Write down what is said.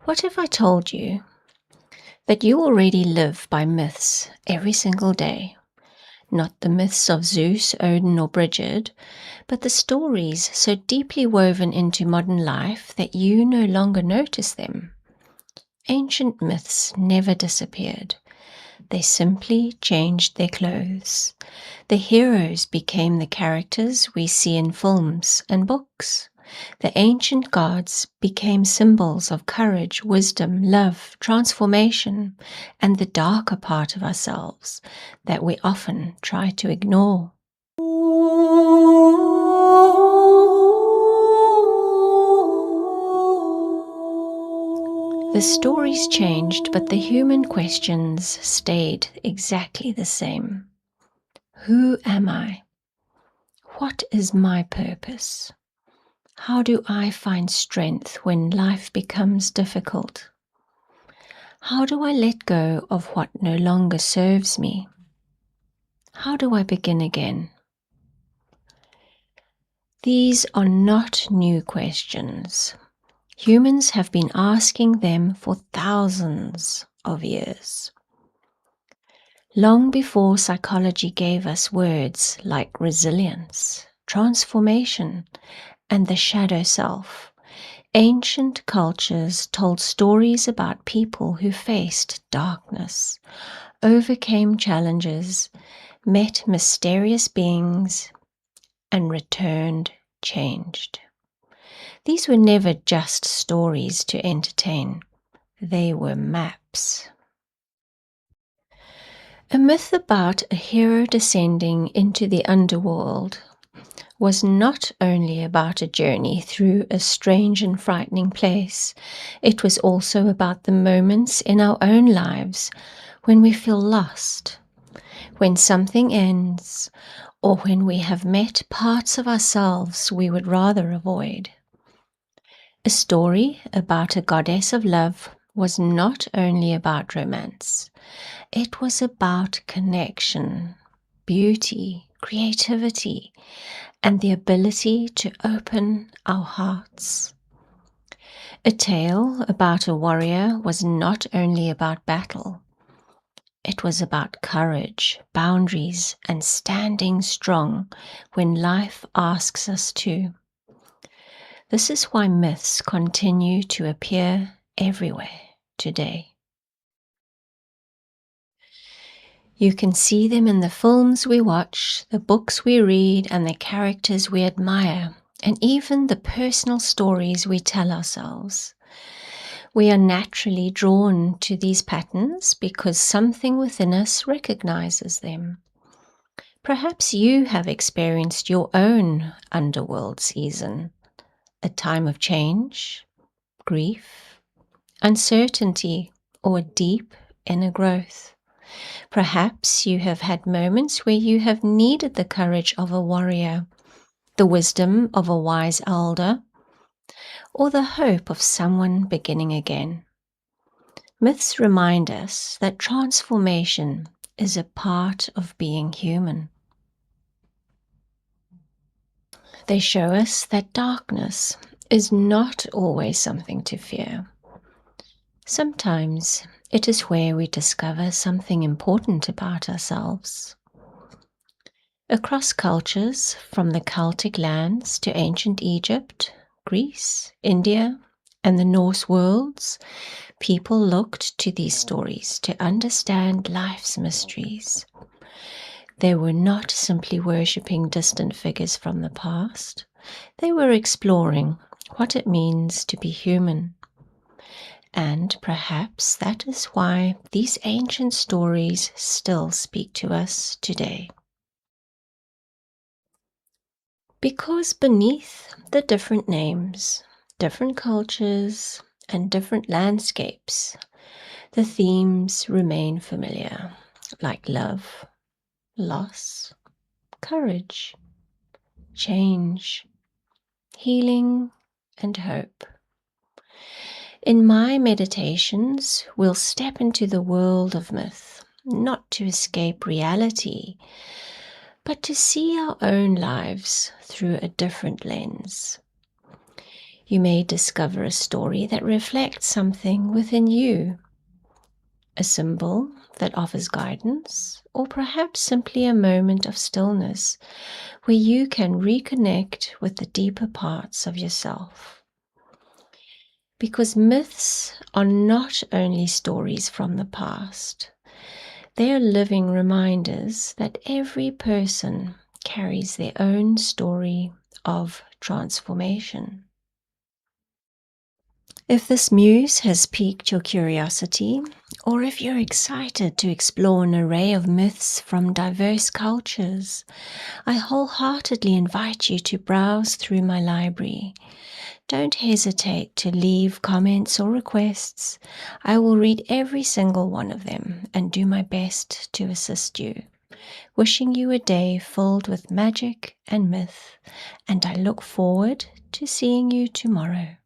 What if I told you that you already live by myths every single day? Not the myths of Zeus, Odin, or Bridget, but the stories so deeply woven into modern life that you no longer notice them. Ancient myths never disappeared. They simply changed their clothes. The heroes became the characters we see in films and books. The ancient gods became symbols of courage, wisdom, love, transformation, and the darker part of ourselves that we often try to ignore. The stories changed, but the human questions stayed exactly the same. Who am I? What is my purpose? How do I find strength when life becomes difficult? How do I let go of what no longer serves me? How do I begin again? These are not new questions. Humans have been asking them for thousands of years. Long before psychology gave us words like resilience, transformation, and the shadow self, ancient cultures told stories about people who faced darkness, overcame challenges, met mysterious beings, and returned changed. These were never just stories to entertain. They were maps. A myth about a hero descending into the underworld was not only about a journey through a strange and frightening place, it was also about the moments in our own lives when we feel lost, when something ends, or when we have met parts of ourselves we would rather avoid. A story about a goddess of love was not only about romance, it was about connection, beauty, creativity, and the ability to open our hearts. A tale about a warrior was not only about battle, it was about courage, boundaries, and standing strong when life asks us to. This is why myths continue to appear everywhere today. You can see them in the films we watch, the books we read, and the characters we admire, and even the personal stories we tell ourselves. We are naturally drawn to these patterns because something within us recognizes them. Perhaps you have experienced your own underworld season, a time of change, grief, uncertainty, or deep inner growth. Perhaps you have had moments where you have needed the courage of a warrior, the wisdom of a wise elder, or the hope of someone beginning again. Myths remind us that transformation is a part of being human. They show us that darkness is not always something to fear. Sometimes it is where we discover something important about ourselves. Across cultures, from the Celtic lands to ancient Egypt, Greece, India, and the Norse worlds, people looked to these stories to understand life's mysteries. They were not simply worshipping distant figures from the past. They were exploring what it means to be human. And perhaps that is why these ancient stories still speak to us today. Because beneath the different names, different cultures, and different landscapes, the themes remain familiar, like love, loss, courage, change, healing, and hope. In my meditations, we'll step into the world of myth, not to escape reality, but to see our own lives through a different lens. You may discover a story that reflects something within you, a symbol that offers guidance, or perhaps simply a moment of stillness where you can reconnect with the deeper parts of yourself. Because myths are not only stories from the past, they are living reminders that every person carries their own story of transformation. If this muse has piqued your curiosity, or if you're excited to explore an array of myths from diverse cultures, I wholeheartedly invite you to browse through my library. Don't hesitate to leave comments or requests. I will read every single one of them and do my best to assist you. Wishing you a day filled with magic and myth, and I look forward to seeing you tomorrow.